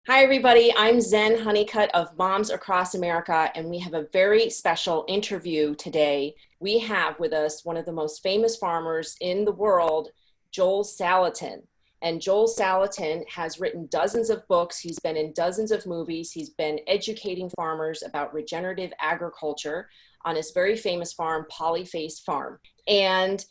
Hi, everybody. I'm Zen Honeycutt of Moms Across America, and we have a very special interview today. We have with us one of the most famous farmers in the world, Joel Salatin. And Joel Salatin has written dozens of books. He's been in dozens of movies. He's been educating farmers about regenerative agriculture on his very famous farm, Polyface Farm. And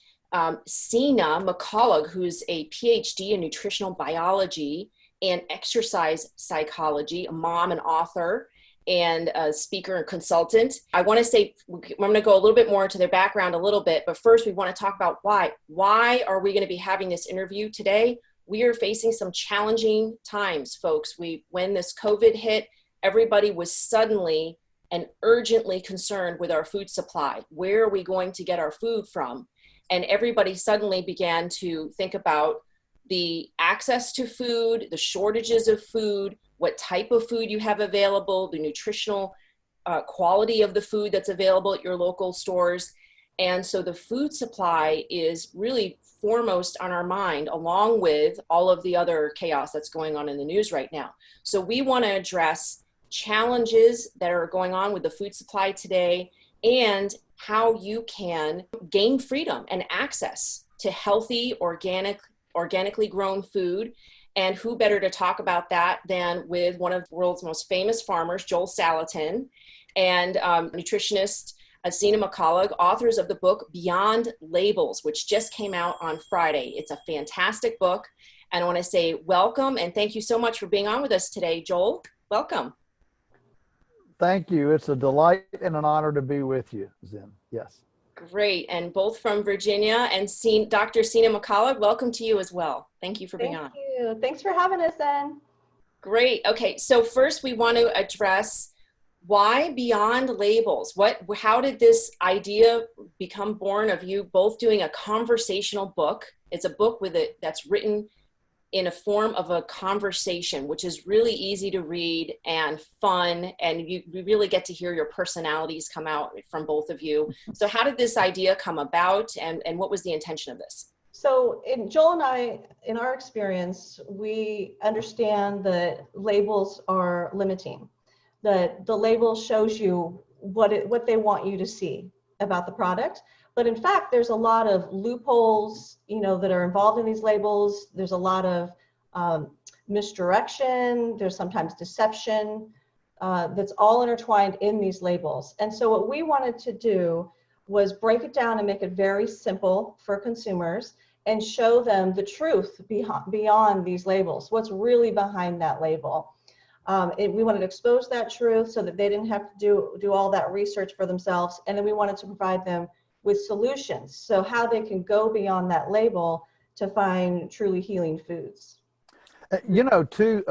Sina McCullough, who's a PhD in nutritional biology and exercise psychology, a mom and author and a speaker and consultant. I want to say, I'm going to go a little bit more into their background a little bit, but first we want to talk about why. Why are we going to be having this interview today? We are facing some challenging times, folks. When this COVID hit, everybody was suddenly and urgently concerned with our food supply. Where are we going to get our food from? And everybody suddenly began to think about the access to food, the shortages of food, what type of food you have available, the nutritional quality of the food that's available at your local stores. And so the food supply is really foremost on our mind, along with all of the other chaos that's going on in the news right now. So we want to address challenges that are going on with the food supply today and how you can gain freedom and access to healthy, organically grown food. And who better to talk about that than with one of the world's most famous farmers, Joel Salatin, and nutritionist Sina McCullough, authors of the book Beyond Labels, which just came out on Friday. It's a fantastic book. And I want to say welcome and thank you so much for being on with us today, Joel. Welcome. Thank you. It's a delight and an honor to be with you, Zen. Yes. Great. And both from Virginia, and Dr. Sina McCullough, welcome to you as well. Thank you for being on. Thank you. Thanks for having us, Zen. Great. Okay. So first we want to address why Beyond Labels. How did this idea become born of you both doing a conversational book? It's a book that's written in a form of a conversation, which is really easy to read and fun. And you really get to hear your personalities come out from both of you. So how did this idea come about and what was the intention of this? So Joel and I, in our experience, we understand that labels are limiting. That the label shows you what they want you to see about the product. But in fact, there's a lot of loopholes, that are involved in these labels. There's a lot of misdirection. There's sometimes deception that's all intertwined in these labels. And so what we wanted to do was break it down and make it very simple for consumers and show them the truth beyond these labels, what's really behind that label. We wanted to expose that truth so that they didn't have to do all that research for themselves. And then we wanted to provide them with solutions, so how they can go beyond that label to find truly healing foods. Too,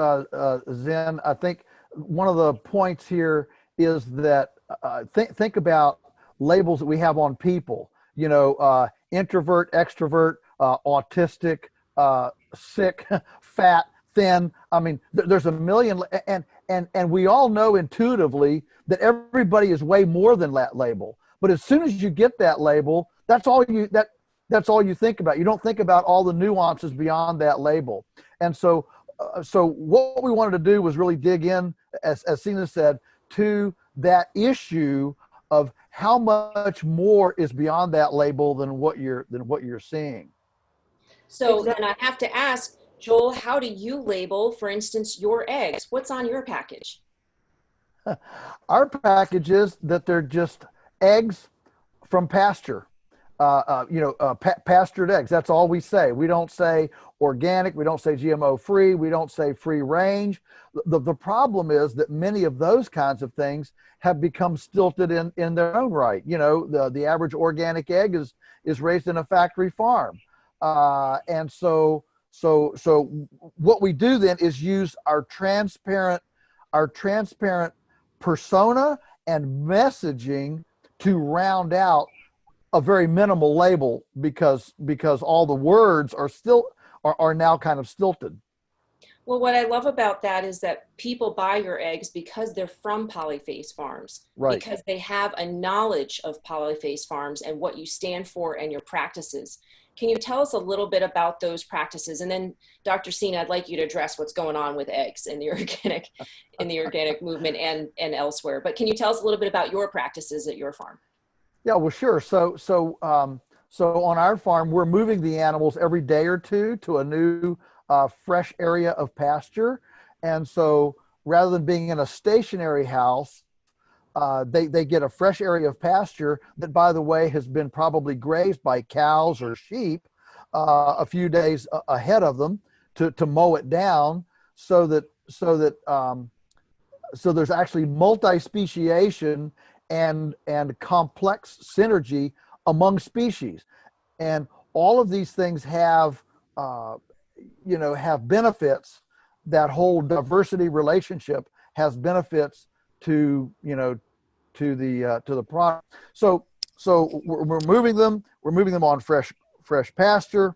Zen, I think one of the points here is that think about labels that we have on people, introvert, extrovert, autistic, sick, fat, thin. I mean, there's a million, and we all know intuitively that everybody is way more than that label. But as soon as you get that label, that's all you think about. You don't think about all the nuances beyond that label. And so what we wanted to do was really dig in, as Sina said, to that issue of how much more is beyond that label than what you're seeing. So then I have to ask, Joel, how do you label, for instance, your eggs? What's on your package? Our package is that they're just eggs from pasture, pastured eggs. That's all we say. We don't say organic. We don't say GMO free. We don't say free range. The problem is that many of those kinds of things have become stilted in their own right. The average organic egg is raised in a factory farm. And so what we do then is use our transparent persona and messaging to round out a very minimal label because all the words are now kind of stilted. Well, what I love about that is that people buy your eggs because they're from polyphase farms, Right. because they have a knowledge of polyphase farms and what you stand for and your practices. Can you tell us a little bit about those practices? And then, Dr. Sina, I'd like you to address what's going on with eggs in the organic movement and elsewhere. But can you tell us a little bit about your practices at your farm? Yeah, well, sure. So on our farm, we're moving the animals every day or two to a new fresh area of pasture. And so rather than being in a stationary house, they get a fresh area of pasture that, by the way, has been probably grazed by cows or sheep a few days ahead of them to mow it down so there's actually multi-speciation and complex synergy among species. And all of these things have have benefits. That whole diversity relationship has benefits to the product. So we're moving them. We're moving them on fresh pasture,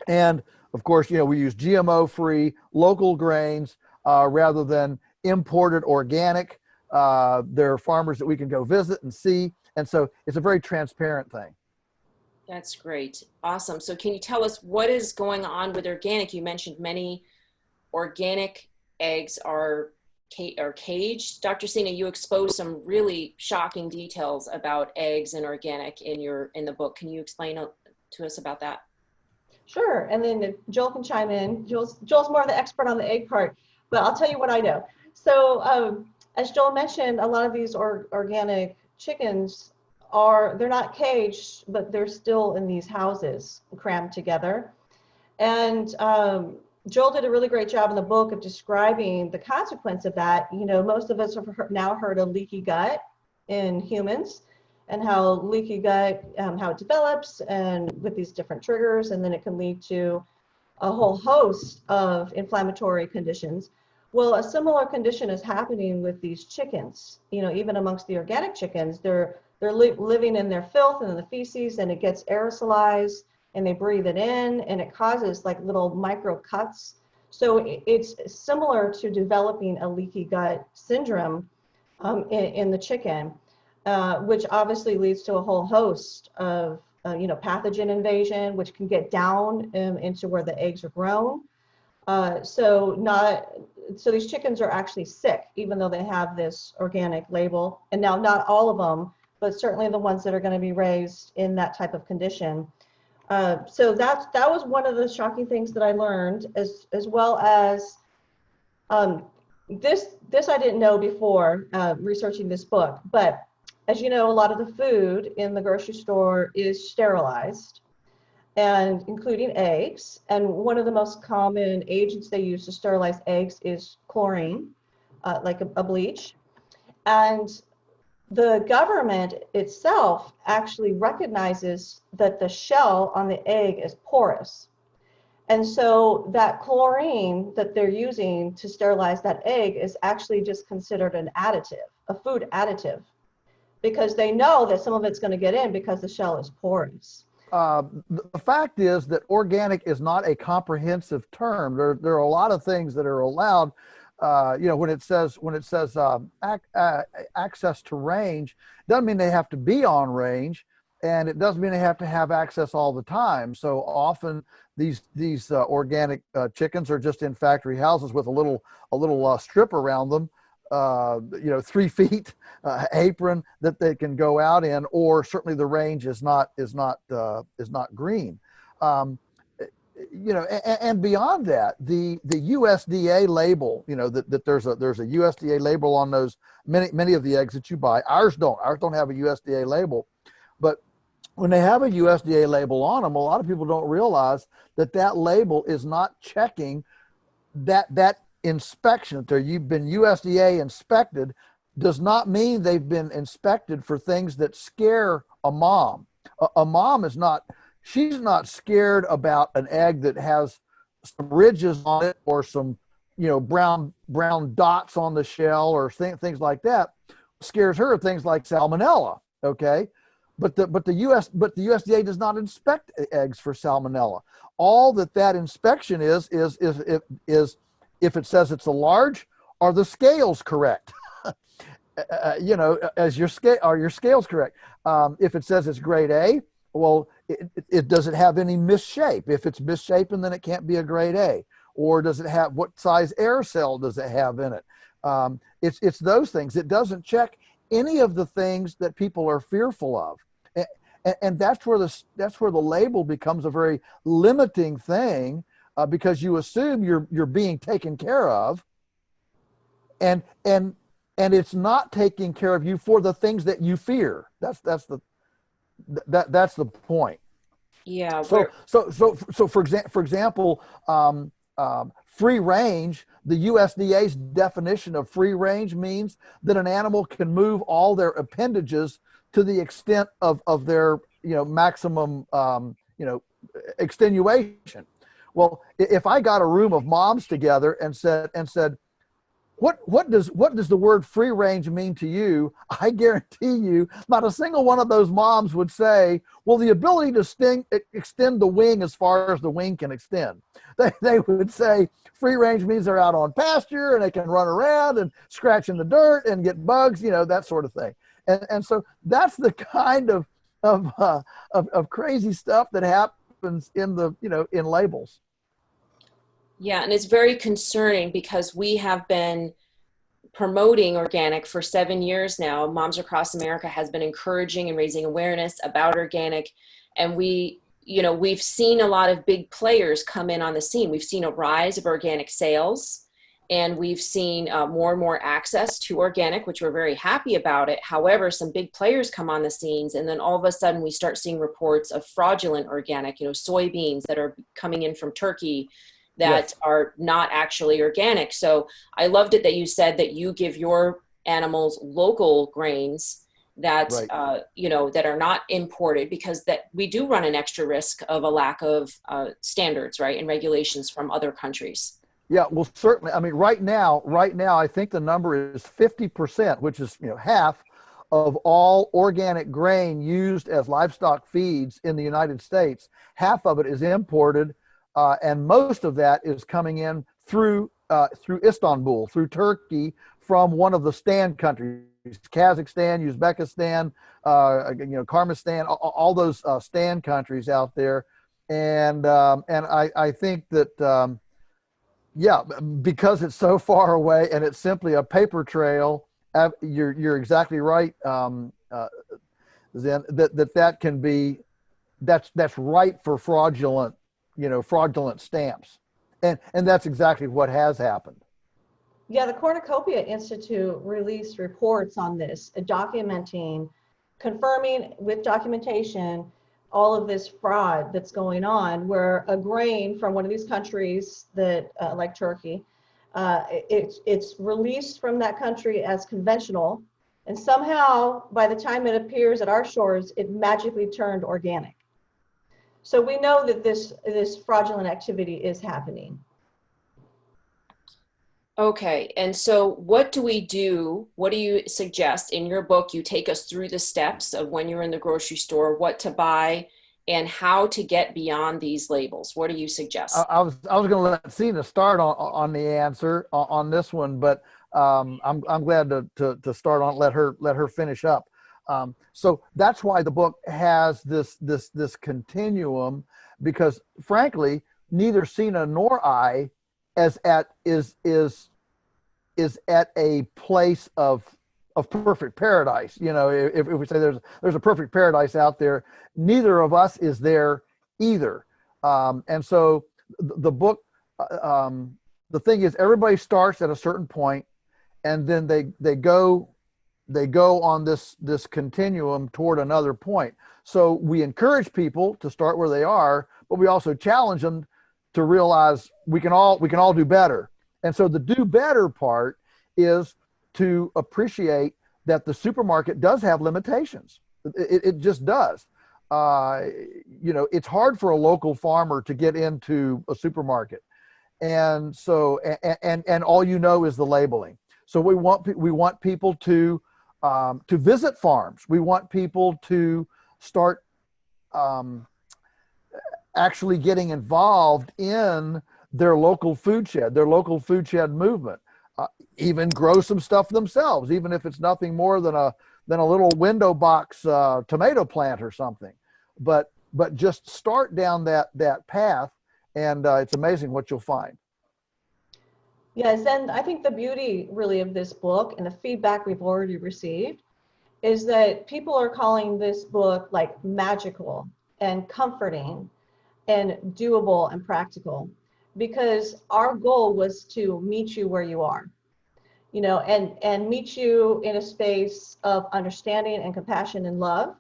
and of course, we use GMO-free local grains rather than imported organic. There are farmers that we can go visit and see, and so it's a very transparent thing. That's great. Awesome. So can you tell us what is going on with organic? You mentioned many organic eggs are caged. Dr. Sina, you exposed some really shocking details about eggs and organic in the book. Can you explain to us about that? Sure, and then Joel can chime in. Joel's more the expert on the egg part, but I'll tell you what I know. So as Joel mentioned, a lot of these organic chickens they're not caged, but they're still in these houses crammed together. And Joel did a really great job in the book of describing the consequence of that. Most of us have now heard of leaky gut in humans, and how leaky gut, how it develops, and with these different triggers, and then it can lead to a whole host of inflammatory conditions. Well, a similar condition is happening with these chickens. Even amongst the organic chickens, they're living in their filth and in the feces, and it gets aerosolized, and they breathe it in, and it causes like little micro cuts. So it's similar to developing a leaky gut syndrome in the chicken. Which obviously leads to a whole host of pathogen invasion, which can get down into where the eggs are grown. So these chickens are actually sick, even though they have this organic label. And now not all of them, but certainly the ones that are going to be raised in that type of condition. So that was one of the shocking things that I learned, as well as this I didn't know before researching this book, but as you know, a lot of the food in the grocery store is sterilized, and including eggs. And one of the most common agents they use to sterilize eggs is chlorine, like a bleach. And the government itself actually recognizes that the shell on the egg is porous. And so that chlorine that they're using to sterilize that egg is actually just considered an additive, a food additive, because they know that some of it's going to get in because the shell is porous. The fact is that organic is not a comprehensive term. There are a lot of things that are allowed. When it says access to range, doesn't mean they have to be on range, and it doesn't mean they have to have access all the time. So often these organic chickens are just in factory houses with a little strip around them. 3 feet apron that they can go out in, or certainly the range is not green. And beyond that, the USDA label, that there's a USDA label on those many of the eggs that you buy. Ours don't have a USDA label, but when they have a USDA label on them, a lot of people don't realize that label is not checking that inspection. You've been USDA inspected does not mean they've been inspected for things that scare a mom. A mom she's not scared about an egg that has some ridges on it or some brown dots on the shell or things like that. Scares her things like salmonella. Okay. But the USDA does not inspect eggs for salmonella. All that inspection is if it says it's a large, are the scales correct? As your scale, are your scales correct? If it says it's grade A, well, it doesn't have any misshape. If it's misshapen, then it can't be a grade A. Or does it have, what size air cell does it have in it? It's those things. It doesn't check any of the things that people are fearful of. And that's where the label becomes a very limiting thing, because you assume you're being taken care of, and it's not taking care of you for the things that you fear. That's the point. Yeah. So for example, free range. The USDA's definition of free range means that an animal can move all their appendages to the extent of their maximum extenuation. Well, if I got a room of moms together and said, what does the word free range mean to you? I guarantee you not a single one of those moms would say, well, the ability to extend the wing as far as the wing can extend. They would say free range means they're out on pasture and they can run around and scratch in the dirt and get bugs, that sort of thing. And so that's the kind of crazy stuff that happens in labels. Yeah, and it's very concerning because we have been promoting organic for 7 years now. Moms Across America has been encouraging and raising awareness about organic. And we've seen a lot of big players come in on the scene. We've seen a rise of organic sales, and we've seen more and more access to organic, which we're very happy about it. However, some big players come on the scenes, and then all of a sudden we start seeing reports of fraudulent organic, soybeans that are coming in from Turkey that Yes. are not actually organic. So I loved it that you said that you give your animals local grains that, Right. that are not imported, because that we do run an extra risk of a lack of standards, right, and regulations from other countries. Yeah, well, certainly. I mean, right now, I think the number is 50%, which is half of all organic grain used as livestock feeds in the United States. Half of it is imported, and most of that is coming in through Istanbul, through Turkey, from one of the stand countries: Kazakhstan, Uzbekistan, Kyrgyzstan, all those stand countries out there, and I think that. Yeah, because it's so far away and it's simply a paper trail. You're exactly right, Zen. That can be, that's ripe for fraudulent stamps, and that's exactly what has happened. Yeah, the Cornucopia Institute released reports on this, documenting, confirming with documentation all of this fraud that's going on, where a grain from one of these countries that, like Turkey, it's released from that country as conventional, and somehow by the time it appears at our shores, it magically turned organic. So we know that this fraudulent activity is happening. Okay, and so what do we do? What do you suggest? In your book, you take us through the steps of when you're in the grocery store, what to buy, and how to get beyond these labels. What do you suggest? I was going to let Sina start on the answer on this one, but I'm glad to start on, let her finish up. So that's why the book has this continuum, because frankly, neither Sina nor I is at a place of perfect paradise. If we say there's a perfect paradise out there, neither of us is there either. And so the book, the thing is, everybody starts at a certain point, and then they go on this continuum toward another point. So we encourage people to start where they are, but we also challenge them to realize we can all do better. And so the do better part is to appreciate that the supermarket does have limitations. It just does. It's hard for a local farmer to get into a supermarket, and so and all is the labeling. So we want people to visit farms. We want people to start actually getting involved in their local food shed, their local food shed movement, even grow some stuff themselves, even if it's nothing more than a little window box tomato plant or something. But just start down that path, and it's amazing what you'll find. Yes, and I think the beauty really of this book and the feedback we've already received is that people are calling this book like magical and comforting and doable and practical, because our goal was to meet you where you are, you know, and meet you in a space of understanding and compassion and love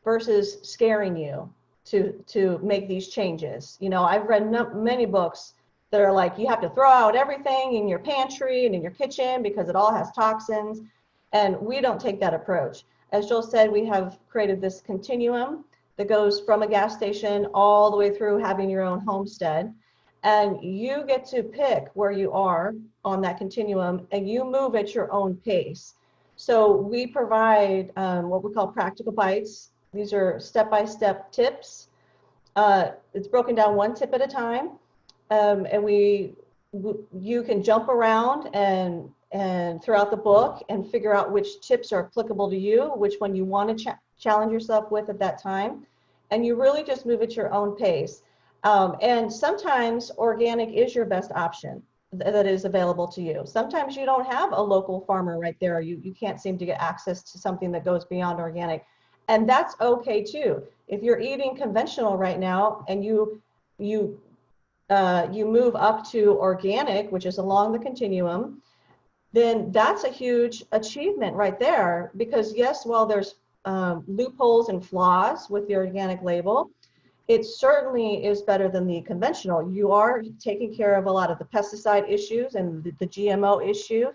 versus scaring you to make these changes. You know, I've read many books that are like, you have to throw out everything in your pantry and in your kitchen because it all has toxins. And we don't take that approach. As Joel said, we have created this continuum that goes from a gas station all the way through having your own homestead. And you get to pick where you are on that continuum, and you move at your own pace. So we provide what we call practical bites. These are step-by-step tips. It's broken down one tip at a time. And you can jump around and throughout the book and figure out which tips are applicable to you, which one you want to challenge yourself with at that time. And you really just move at your own pace. And sometimes organic is your best option that is available to you. Sometimes you don't have a local farmer right there. You can't seem to get access to something that goes beyond organic. And that's okay too. If you're eating conventional right now and you move up to organic, which is along the continuum, then that's a huge achievement right there. Because yes, while there's loopholes and flaws with the organic label, it certainly is better than the conventional. You are taking care of a lot of the pesticide issues and the GMO issue,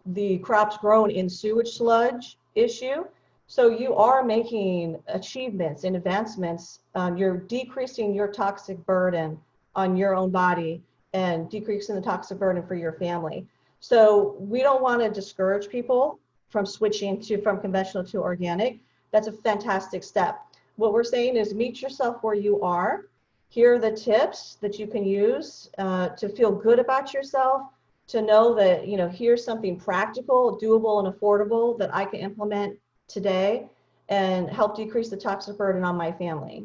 the crops grown in sewage sludge issue. So you are making achievements and advancements. You're decreasing your toxic burden on your own body and decreasing the toxic burden for your family. So we don't want to discourage people from switching from conventional to organic. That's a fantastic step. What we're saying is meet yourself where you are. Here are the tips that you can use to feel good about yourself, to know that, you know, here's something practical, doable, and affordable that I can implement today and help decrease the toxic burden on my family.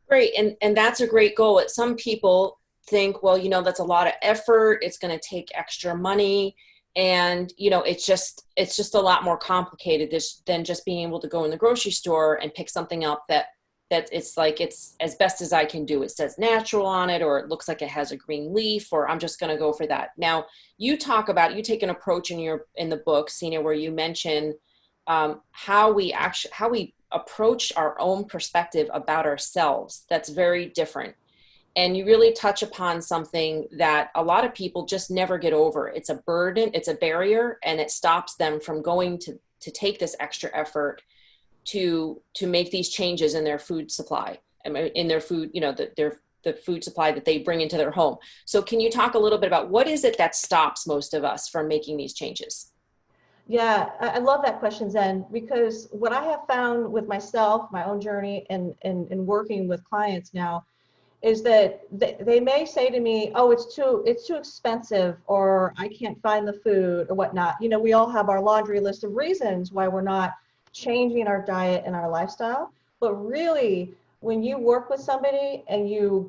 Great. And that's a great goal. Some people think, well, you know, that's a lot of effort. It's going to take extra money. And, you know, it's just a lot more complicated than just being able to go in the grocery store and pick something up that it's like, it's as best as I can do. It says natural on it, or it looks like it has a green leaf, or I'm just going to go for that. Now, you take an approach in the book, Sina, where you mention how we approach our own perspective about ourselves. That's very different. And you really touch upon something that a lot of people just never get over. It's a burden, it's a barrier, and it stops them from going to take this extra effort to make these changes in their food supply, in their food, you know, the food supply that they bring into their home. So can you talk a little bit about what is it that stops most of us from making these changes? Yeah, I love that question, Zen, because what I have found with myself, my own journey, and working with clients now, is that they may say to me, oh, it's too expensive, or I can't find the food, or whatnot. You know, we all have our laundry list of reasons why we're not changing our diet and our lifestyle. But really, when you work with somebody and you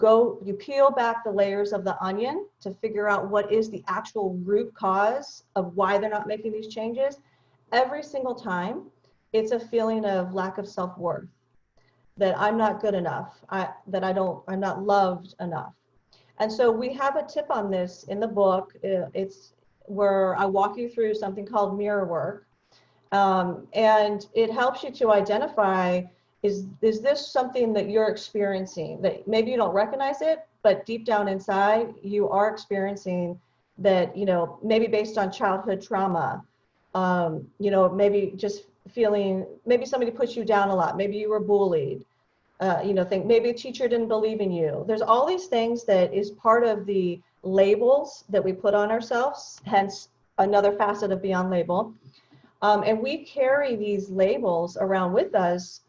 peel back the layers of the onion to figure out what is the actual root cause of why they're not making these changes, every single time, it's a feeling of lack of self-worth. That I'm not good enough, I'm not loved enough. And so we have a tip on this in the book. It's where I walk you through something called mirror work. And it helps you to identify, is this something that you're experiencing, that maybe you don't recognize it, but deep down inside, you are experiencing that, you know, maybe based on childhood trauma, you know, maybe just feeling, maybe somebody put you down a lot, maybe you were bullied, you know, maybe a teacher didn't believe in you. There's all these things that is part of the labels that we put on ourselves, hence another facet of Beyond Label. And we carry these labels around with us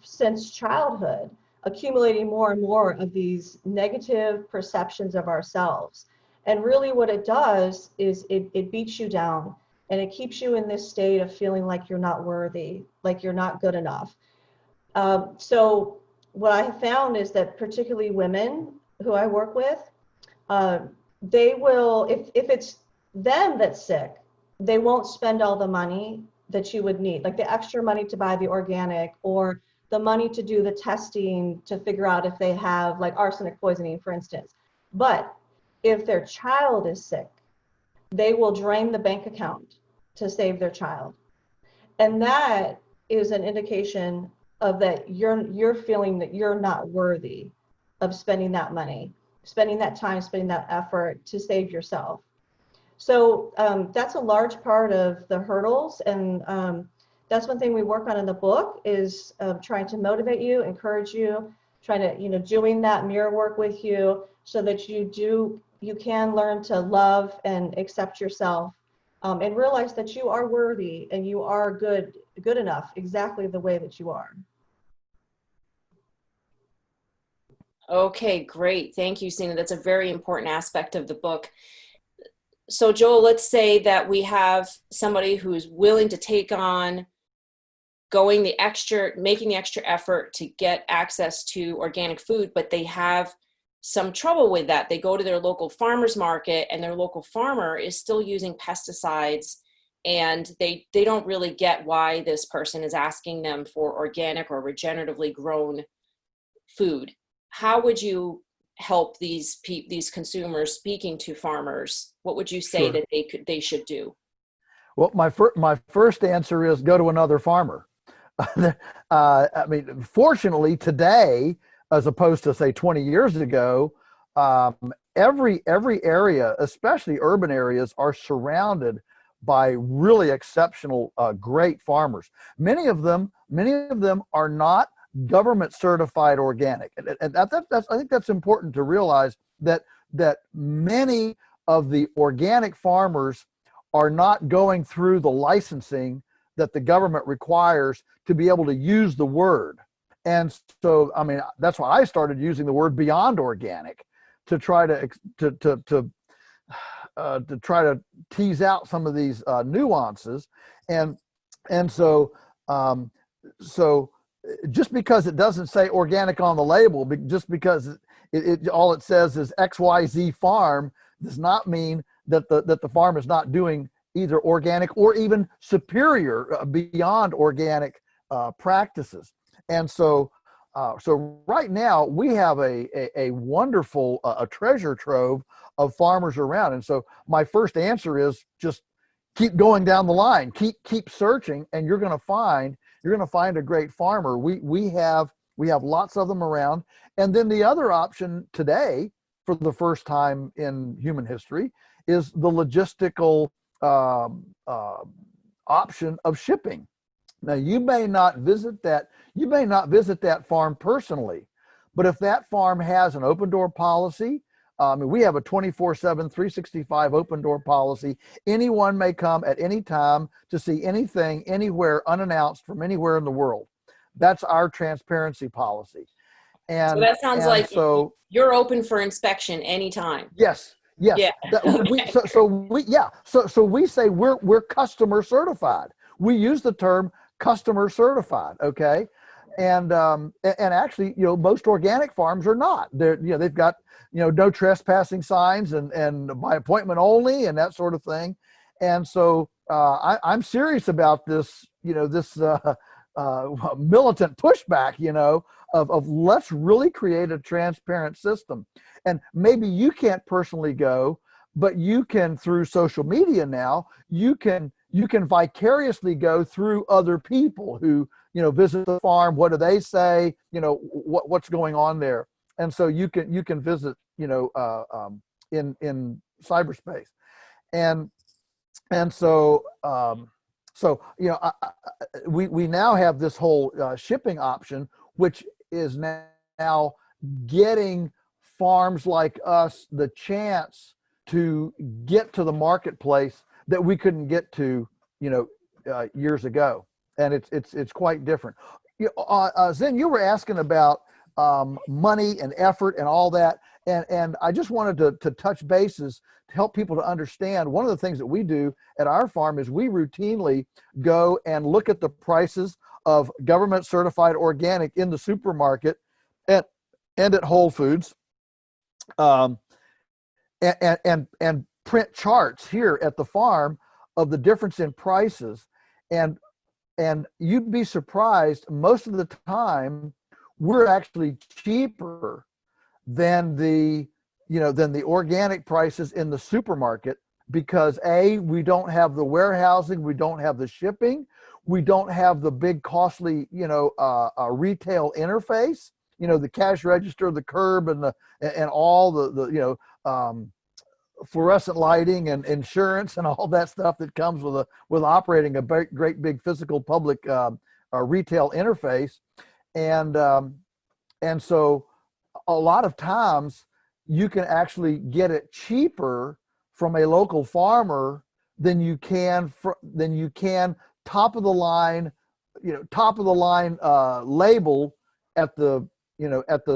since childhood accumulating more and more of these negative perceptions of ourselves. And really what it does is it beats you down, and it keeps you in this state of feeling like you're not worthy, like you're not good enough. So what I have found is that particularly women who I work with, they will, if it's them that's sick, they won't spend all the money that you would need, like the extra money to buy the organic, or the money to do the testing to figure out if they have like arsenic poisoning, for instance. But if their child is sick, they will drain the bank account to save their child. And that is an indication of that you're feeling that you're not worthy of spending that money, spending that time, spending that effort to save yourself. So that's a large part of the hurdles, and that's one thing we work on in the book is trying to motivate you, encourage you, trying to doing that mirror work with you so that you can learn to love and accept yourself, and realize that you are worthy and you are good enough exactly the way that you are. Okay, great. Thank you, Sina. That's a very important aspect of the book. So Joel, let's say that we have somebody who's willing to take on making the extra effort to get access to organic food, but they have some trouble with that. They go to their local farmer's market and their local farmer is still using pesticides, and they don't really get why this person is asking them for organic or regeneratively grown food. How would you help these consumers speaking to farmers? What would you say Sure. that they should do? Well, my first answer is go to another farmer. I mean, fortunately today, as opposed to say 20 years ago, every area, especially urban areas, are surrounded by really exceptional, great farmers. Many of them are not government certified organic, and that's I think that's important to realize that many of the organic farmers are not going through the licensing that the government requires to be able to use the word. And so, I mean, that's why I started using the word beyond organic to try to try to tease out some of these nuances. And so just because it doesn't say organic on the label, just because it all it says is XYZ farm, does not mean that the farm is not doing either organic or even superior, beyond organic practices. And so right now we have a wonderful a treasure trove of farmers around. And so my first answer is just keep going down the line, keep searching, and you're going to find a great farmer. We have lots of them around. And then the other option today, for the first time in human history, is the logistical option of shipping. Now, you may not visit that farm personally, but if that farm has an open door policy, we have a 24/7, 365 open door policy. Anyone may come at any time to see anything, anywhere, unannounced from anywhere in the world. That's our transparency policy. And so that sounds like so you're open for inspection anytime. Yes. Yeah. So we say we're customer certified. We use the term customer certified. Okay. And actually, most organic farms are not. They've got, no trespassing signs and by appointment only and that sort of thing. And so I'm serious about this, this militant pushback, of let's really create a transparent system. And maybe you can't personally go, but you can, through social media now, you can vicariously go through other people who, visit the farm. What do they say? What's going on there? And so you can visit, in cyberspace. And so, we now have this whole shipping option, which is now getting farms like us the chance to get to the marketplace that we couldn't get to, years ago. And it's quite different. Zen, you were asking about money and effort and all that. And I just wanted to touch bases to help people to understand. One of the things that we do at our farm is we routinely go and look at the prices of government certified organic in the supermarket and at Whole Foods, and print charts here at the farm of the difference in prices. And you'd be surprised, most of the time we're actually cheaper than the organic prices in the supermarket, because we don't have the warehousing, we don't have the shipping, we don't have the big costly retail interface, the cash register, the curb, and all the fluorescent lighting and insurance and all that stuff that comes with operating a great big physical public retail interface. And so a lot of times you can actually get it cheaper from a local farmer than you can top of the line label at the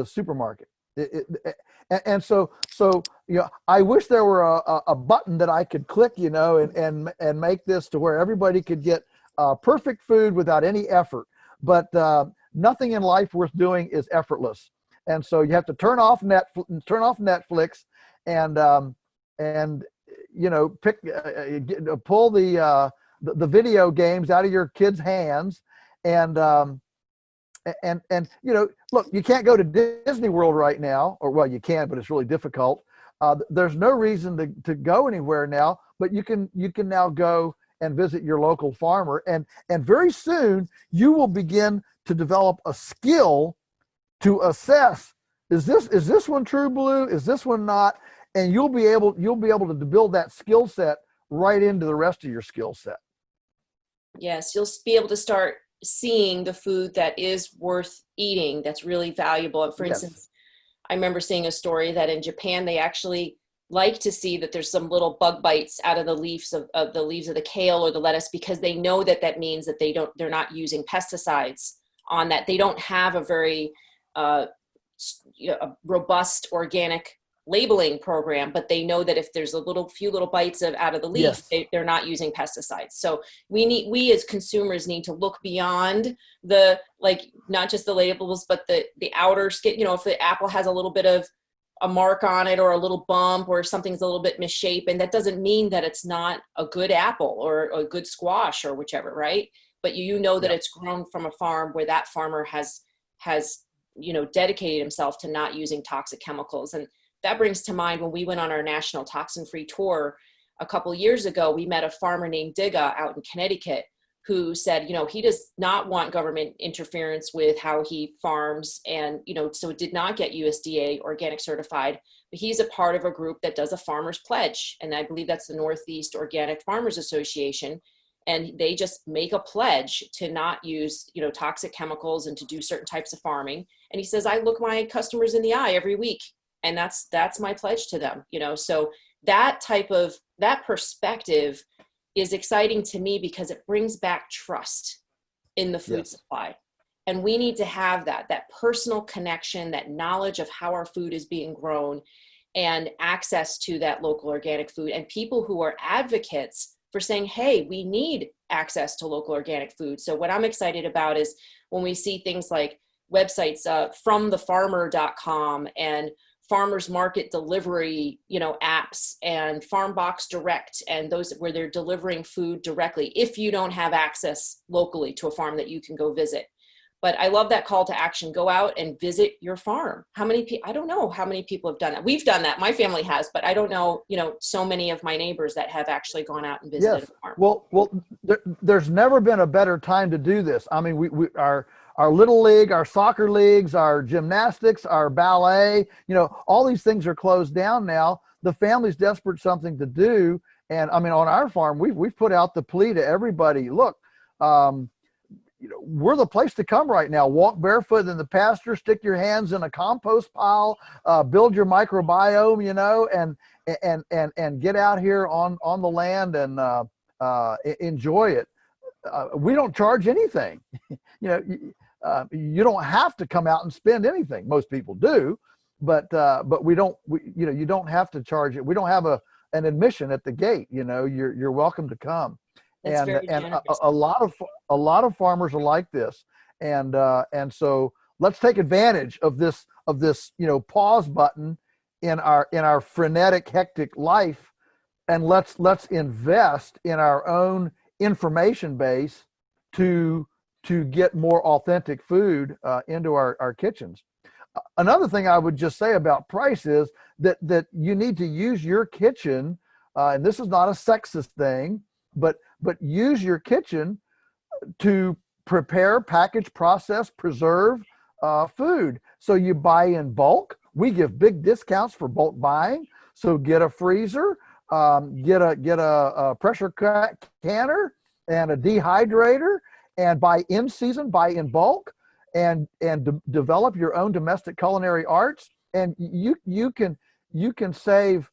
supermarket. And so I wish there were a button that I could click, and make this to where everybody could get perfect food without any effort. But nothing in life worth doing is effortless. And so you have to turn off Netflix and pull the video games out of your kids' hands, and look, you can't go to Disney World right now, or well, you can, but it's really difficult. There's no reason to go anywhere now, but you can now go and visit your local farmer, and very soon you will begin to develop a skill to assess, is this one true blue, is this one not, and you'll be able to build that skill set right into the rest of your skill set. Yes, you'll be able to start seeing the food that is worth eating, that's really valuable. And for instance, I remember seeing a story that in Japan they actually like to see that there's some little bug bites out of the leaves of the kale or the lettuce, because they know that means that they're not using pesticides on that. They don't have a very a robust organic labeling program, but they know that if there's few little bites out of the leaf, they're not using pesticides. So we as consumers need to look beyond not just the labels, but the outer skin. If the apple has a little bit of a mark on it or a little bump or something's a little bit misshapen, that doesn't mean that it's not a good apple or a good squash or whichever, right? But that it's grown from a farm where that farmer has dedicated himself to not using toxic chemicals. And that brings to mind when we went on our national toxin-free tour a couple years ago, we met a farmer named Digga out in Connecticut who said, he does not want government interference with how he farms, and, so did not get USDA organic certified, but he's a part of a group that does a farmer's pledge. And I believe that's the Northeast Organic Farmers Association. And they just make a pledge to not use, toxic chemicals and to do certain types of farming. And he says, I look my customers in the eye every week, and that's my pledge to them, so that perspective is exciting to me because it brings back trust in the food supply. And we need to have that personal connection, that knowledge of how our food is being grown, and access to that local organic food, and people who are advocates for saying, hey, we need access to local organic food. So what I'm excited about is when we see things like websites, fromthefarmer.com and farmers market delivery, apps, and Farm Box Direct, and those where they're delivering food directly if you don't have access locally to a farm that you can go visit. But I love that call to action. Go out and visit your farm. I don't know how many people have done that. We've done that. My family has, but I don't know, so many of my neighbors that have actually gone out and visited a farm. Well, there's never been a better time to do this. I mean, our little league, our soccer leagues, our gymnastics, our ballet, all these things are closed down now. The family's desperate for something to do. And I mean, on our farm, we've put out the plea to everybody, look, we're the place to come right now. Walk barefoot in the pasture, stick your hands in a compost pile, build your microbiome, and get out here on the land and enjoy it. We don't charge anything. You don't have to come out and spend anything. Most people do, but we don't. You don't have to charge it. We don't have an admission at the gate. You're welcome to come. That's And very generous. a lot of farmers are like this, and so let's take advantage of this pause button in our frenetic, hectic life, and let's invest in our own information base to get more authentic food into our kitchens. Another thing I would just say about price is that you need to use your kitchen, and this is not a sexist thing, but use your kitchen to prepare, package, process, preserve food. So you buy in bulk. We give big discounts for bulk buying. So get a freezer, get a pressure canner and a dehydrator, and buy in season, buy in bulk, and develop your own domestic culinary arts. And you can save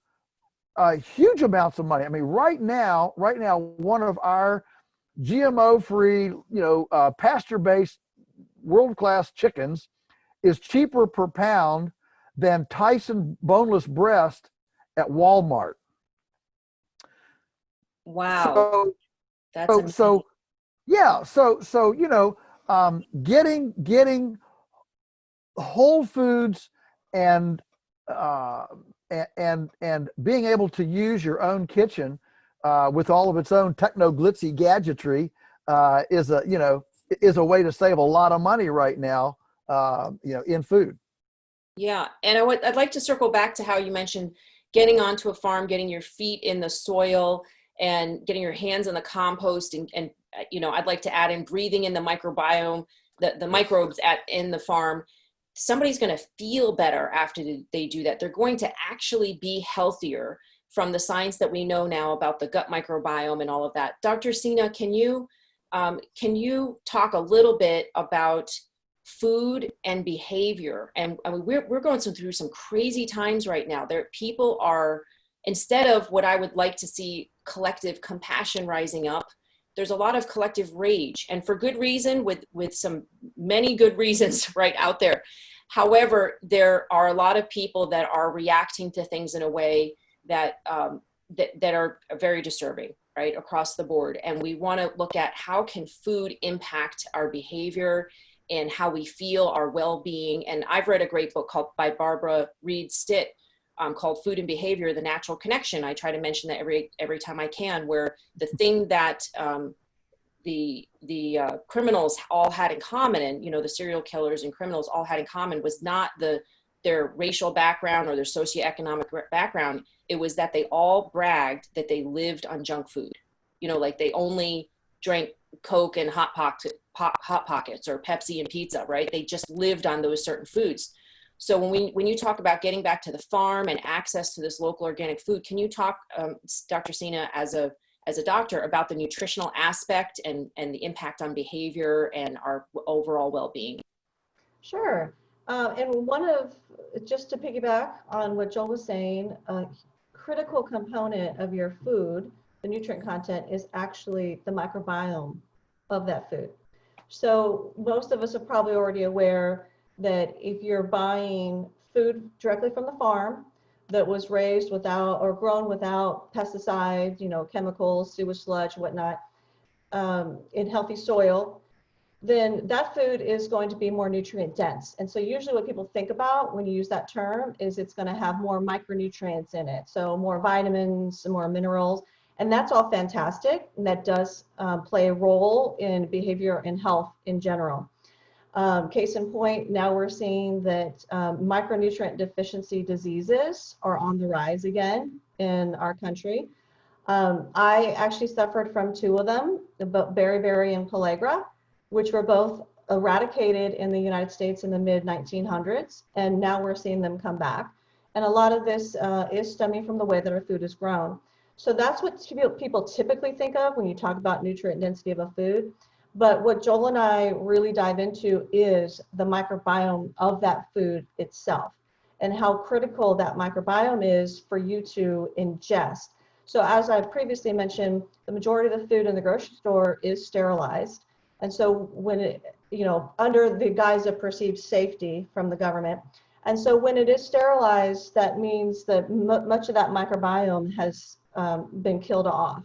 huge amounts of money. I mean, right now, one of our GMO-free, pasture-based, world-class chickens is cheaper per pound than Tyson boneless breast at Walmart. Wow, that's amazing. Getting whole foods and being able to use your own kitchen with all of its own techno-glitzy gadgetry is a way to save a lot of money right now, in food. Yeah, and I'd like to circle back to how you mentioned getting onto a farm, getting your feet in the soil, and getting your hands in the compost, and I'd like to add in breathing in the microbiome, the microbes in the farm. Somebody's going to feel better after they do that. They're going to actually be healthier from the science that we know now about the gut microbiome and all of that. Dr. Sina, can you talk a little bit about food and behavior? And I mean, we're going through some crazy times right now. People are, instead of what I would like to see, collective compassion rising up, there's a lot of collective rage, and for good reason, with some many good reasons right out there. However, there are a lot of people that are reacting to things in a way that that are very disturbing, right, across the board. And we want to look at how can food impact our behavior and how we feel, our well-being. And I've read a great book by Barbara Reed Stitt called Food and Behavior, The Natural Connection. I try to mention that every time I can, where the thing that the criminals all had in common, and the serial killers and criminals all had in common, was not their racial background or their socioeconomic background. It was that they all bragged that they lived on junk food. Like they only drank Coke and Hot Pockets or Pepsi and pizza, right? They just lived on those certain foods. So when you talk about getting back to the farm and access to this local organic food, can you talk, Dr. Sina, as a doctor, about the nutritional aspect and the impact on behavior and our overall well-being? Sure. And just to piggyback on what Joel was saying, a critical component of your food, the nutrient content, is actually the microbiome of that food. So most of us are probably already aware that if you're buying food directly from the farm that was raised without or grown without pesticides, chemicals, sewage sludge, whatnot, in healthy soil, then that food is going to be more nutrient dense. And so usually what people think about when you use that term is it's going to have more micronutrients in it. So more vitamins, some more minerals, and that's all fantastic. And that does play a role in behavior and health in general. Case in point, now we're seeing that micronutrient deficiency diseases are on the rise again in our country. I actually suffered from two of them, beriberi and pellagra, which were both eradicated in the United States in the mid-1900s, and now we're seeing them come back. And a lot of this is stemming from the way that our food is grown. So that's what people typically think of when you talk about nutrient density of a food. But what Joel and I really dive into is the microbiome of that food itself and how critical that microbiome is for you to ingest. So as I previously mentioned, the majority of the food in the grocery store is sterilized. And so when under the guise of perceived safety from the government. And so when it is sterilized, that means that much of that microbiome has been killed off.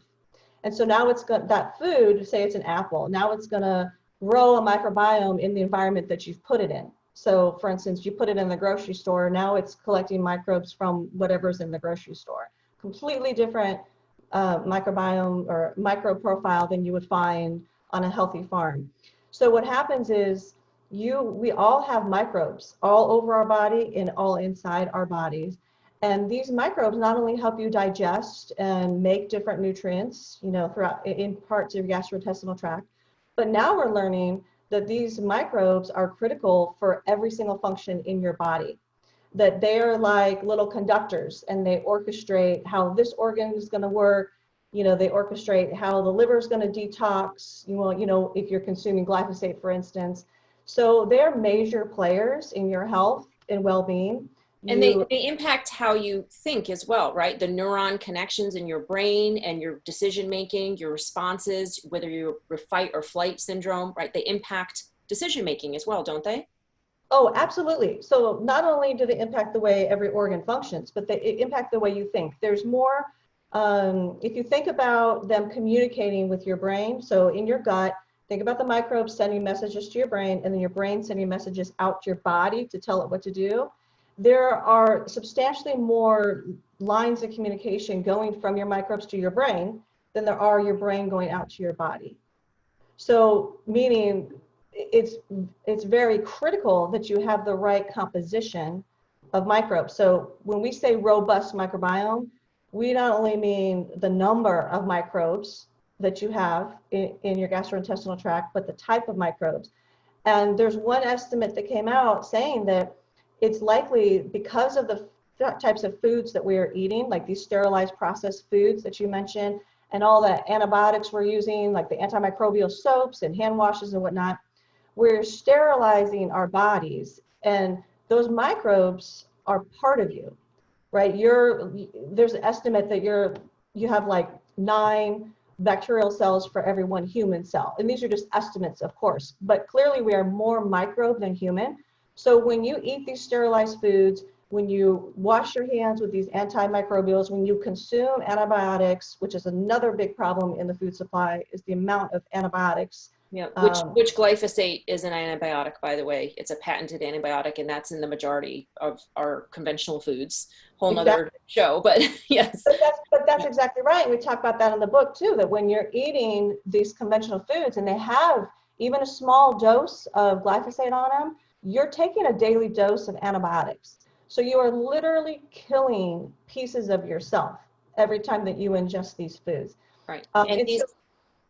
And so now it's got that food, say it's an apple, now it's going to grow a microbiome in the environment that you've put it in. So for instance, you put it in the grocery store, now it's collecting microbes from whatever's in the grocery store. Completely different microbiome or micro profile than you would find on a healthy farm. So what happens is we all have microbes all over our body and all inside our bodies. And these microbes not only help you digest and make different nutrients, throughout in parts of your gastrointestinal tract, but now we're learning that these microbes are critical for every single function in your body, that they are like little conductors and they orchestrate how this organ is going to work. They orchestrate how the liver is going to detox, if you're consuming glyphosate, for instance. So they're major players in your health and well-being. And they impact how you think as well, right? The neuron connections in your brain and your decision making, your responses, whether you're fight or flight syndrome, right? They impact decision making as well, don't they? Oh, absolutely. So not only do they impact the way every organ functions, but they impact the way you think. There's more, if you think about them communicating with your brain, so in your gut, think about the microbes sending messages to your brain and then your brain sending messages out to your body to tell it what to do. There are substantially more lines of communication going from your microbes to your brain than there are your brain going out to your body. So meaning it's very critical that you have the right composition of microbes. So when we say robust microbiome, we not only mean the number of microbes that you have in your gastrointestinal tract, but the type of microbes. And there's one estimate that came out saying that it's likely because of the types of foods that we are eating, like these sterilized processed foods that you mentioned, and all the antibiotics we're using, like the antimicrobial soaps and hand washes and whatnot, we're sterilizing our bodies. And those microbes are part of you, right? There's an estimate that you have like 9 bacterial cells for every 1 human cell. And these are just estimates, of course, but clearly we are more microbe than human. So when you eat these sterilized foods, when you wash your hands with these antimicrobials, when you consume antibiotics, which is another big problem in the food supply, is the amount of antibiotics. Yeah, which glyphosate is an antibiotic, by the way. It's a patented antibiotic, and that's in the majority of our conventional foods. Whole nother show, but yes. But that's exactly right. We talk about that in the book too, that when you're eating these conventional foods and they have even a small dose of glyphosate on them, you're taking a daily dose of antibiotics. So you are literally killing pieces of yourself every time that you ingest these foods. Right.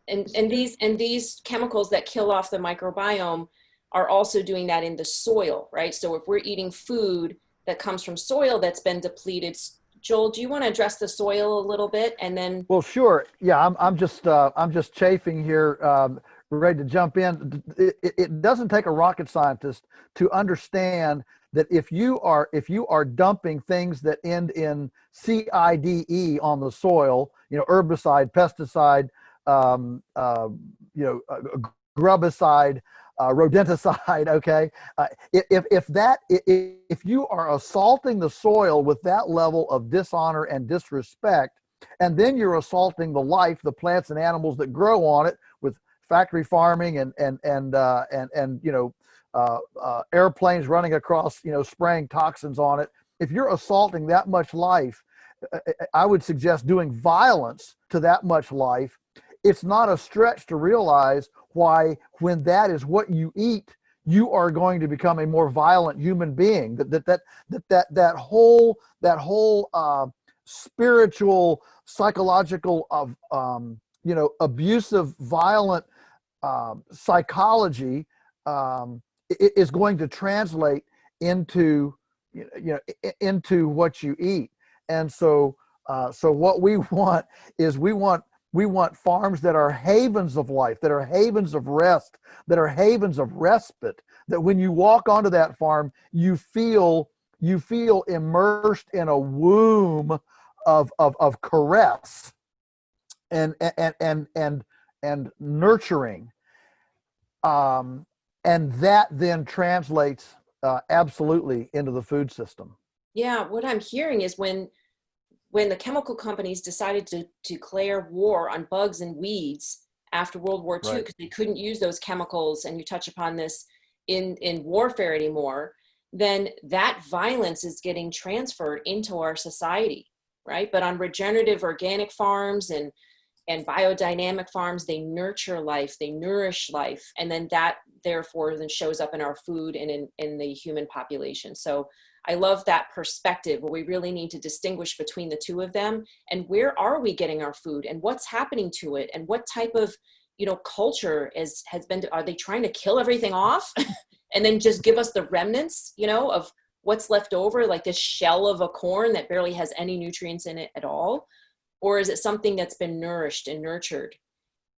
And these chemicals that kill off the microbiome are also doing that in the soil, right? So if we're eating food that comes from soil that's been depleted, Joel, do you want to address the soil a little bit, and then? Well, sure. Yeah, I'm just chafing here, ready to jump in. It doesn't take a rocket scientist to understand that if you are dumping things that end in CIDE on the soil, herbicide, pesticide, grubicide, rodenticide, okay? If you are assaulting the soil with that level of dishonor and disrespect, and then you're assaulting the plants and animals that grow on it with factory farming and airplanes running across, spraying toxins on it. If you're assaulting that much life, I would suggest doing violence to that much life. It's not a stretch to realize why, when that is what you eat, you are going to become a more violent human being. That whole spiritual, psychological, abusive, violent psychology is going to translate into what you eat. And so what we want is we want farms that are havens of life, that are havens of rest, that are havens of respite, that when you walk onto that farm, you feel immersed in a womb of caress and nurturing. And that then translates absolutely into the food system. Yeah, what I'm hearing is when the chemical companies decided to declare war on bugs and weeds after World War II, Right. because they couldn't use those chemicals, and you touch upon this in warfare anymore, then that violence is getting transferred into our society, right? But on regenerative organic farms and biodynamic farms, they nurture life, they nourish life, and then that therefore then shows up in our food and in the human population. So I love that perspective where we really need to distinguish between the two of them, and where are we getting our food and what's happening to it, and what type of, culture has been, are they trying to kill everything off and then just give us the remnants, of what's left over, like this shell of a corn that barely has any nutrients in it at all? Or is it something that's been nourished and nurtured?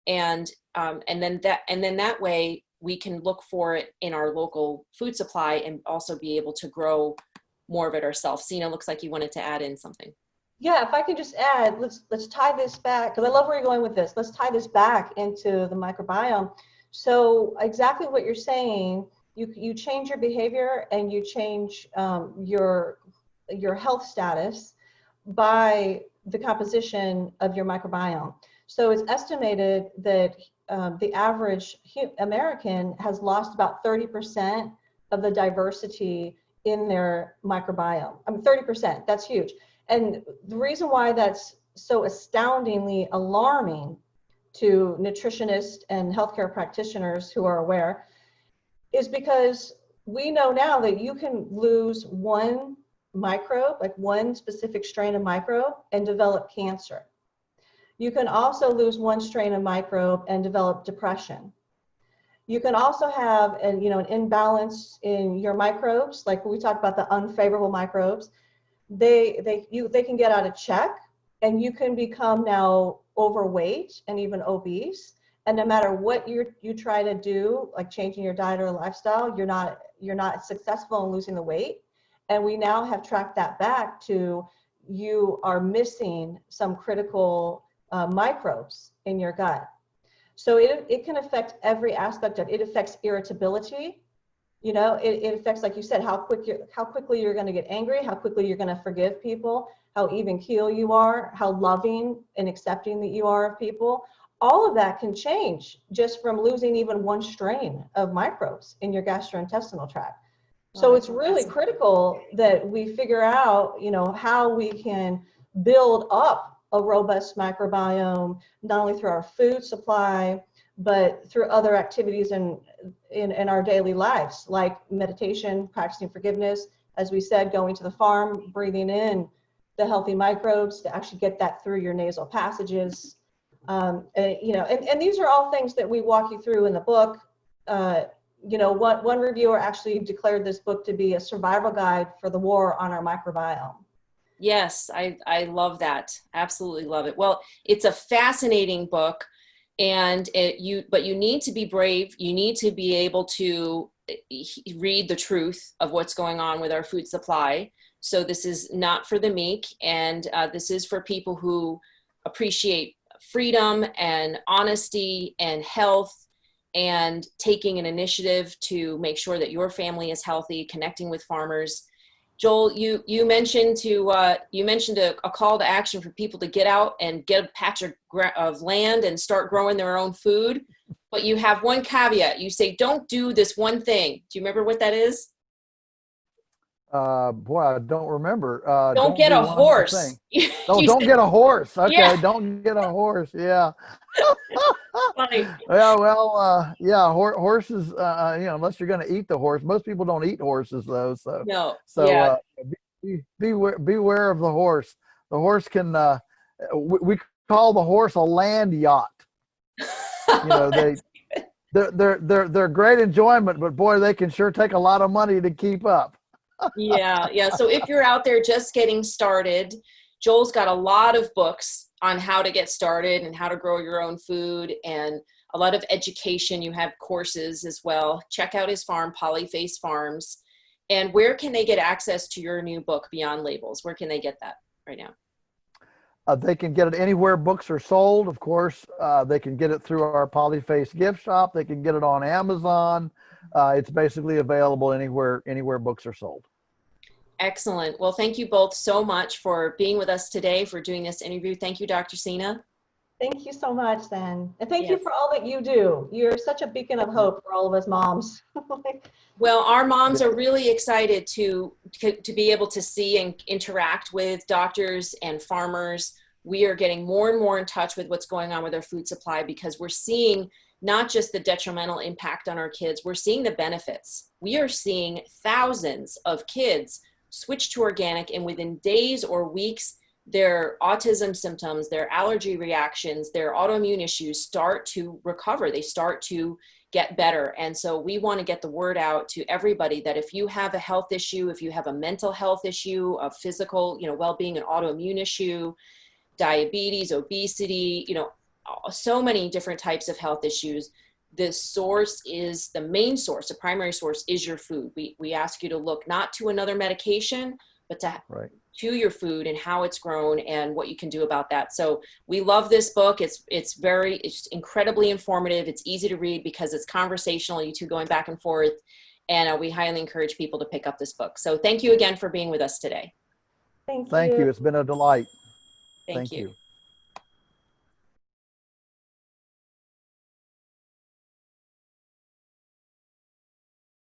And then that way we can look for it in our local food supply and also be able to grow more of it ourselves. Sina, looks like you wanted to add in something. Yeah, if I can just add, let's tie this back, because I love where you're going with this. Let's tie this back into the microbiome. So exactly what you're saying, you change your behavior and you change your health status by the composition of your microbiome. So it's estimated that the average American has lost about 30% of the diversity in their microbiome. I mean, 30%, that's huge. And the reason why that's so astoundingly alarming to nutritionists and healthcare practitioners who are aware is because we know now that you can lose one microbe, like one specific strain of microbe, and develop cancer. You can also lose one strain of microbe and develop depression. You can also have an imbalance in your microbes, like we talked about the unfavorable microbes. They can get out of check, and you can become now overweight and even obese. And no matter what you try to do, like changing your diet or lifestyle, you're not successful in losing the weight. And we now have tracked that back to you are missing some critical microbes in your gut. So it can affect every aspect of it. It affects irritability. It affects, like you said, how quickly you're going to get angry, how quickly you're going to forgive people, how even keel you are, how loving and accepting that you are of people. All of that can change just from losing even one strain of microbes in your gastrointestinal tract. So it's really critical that we figure out, how we can build up a robust microbiome, not only through our food supply, but through other activities in our daily lives, like meditation, practicing forgiveness, as we said, going to the farm, breathing in the healthy microbes to actually get that through your nasal passages. And these are all things that we walk you through in the book. One reviewer actually declared this book to be a survival guide for the war on our microbiome. Yes, I love that. Absolutely love it. Well, it's a fascinating book, and but you need to be brave. You need to be able to read the truth of what's going on with our food supply. So this is not for the meek, and this is for people who appreciate freedom and honesty and health, and taking an initiative to make sure that your family is healthy, connecting with farmers. Joel, you mentioned a call to action for people to get out and get a patch of land and start growing their own food. But you have one caveat. You say, don't do this one thing. Do you remember what that is? Boy, I don't remember. Don't get do a one more horse. thing. Don't get a horse. Okay, Yeah. don't get a horse. Yeah. Funny. Yeah, well, yeah, horses. Unless you're going to eat the horse, most people don't eat horses though. So, No. so Yeah. beware of the horse. The horse can. We call the horse a land yacht. They're great enjoyment, but boy, they can sure take a lot of money to keep up. Yeah. So if you're out there just getting started, Joel's got a lot of books on how to get started and how to grow your own food, and a lot of education. You have courses as well. Check out his farm, Polyface Farms. And where can they get access to your new book, Beyond Labels? Where can they get that right now? They can get it anywhere books are sold. Of course, they can get it through our Polyface gift shop. They can get it on Amazon. it's basically available anywhere books are sold. Excellent. Well, thank you both so much for being with us today, for doing this interview. Thank you, Dr. Sina. Thank you so much, then. And thank you Yes. for all that you do. You're such a beacon of hope for all of us moms. Well, our moms are really excited to be able to see and interact with doctors and farmers. We are getting more and more in touch with what's going on with our food supply, because we're seeing not just the detrimental impact on our kids, we're seeing the benefits. We are seeing thousands of kids switch to organic, and within days or weeks, their autism symptoms, their allergy reactions, their autoimmune issues start to recover. They start to get better. And so we want to get the word out to everybody that if you have a health issue, if you have a mental health issue, a physical, well-being, an autoimmune issue, diabetes, obesity, so many different types of health issues, the main source, the primary source is your food. We ask you to look not to another medication, but to your food and how it's grown and what you can do about that. So we love this book. It's incredibly informative. It's easy to read because it's conversational, you two going back and forth. And we highly encourage people to pick up this book. So thank you again for being with us today. Thank you. Thank you. It's been a delight. Thank you.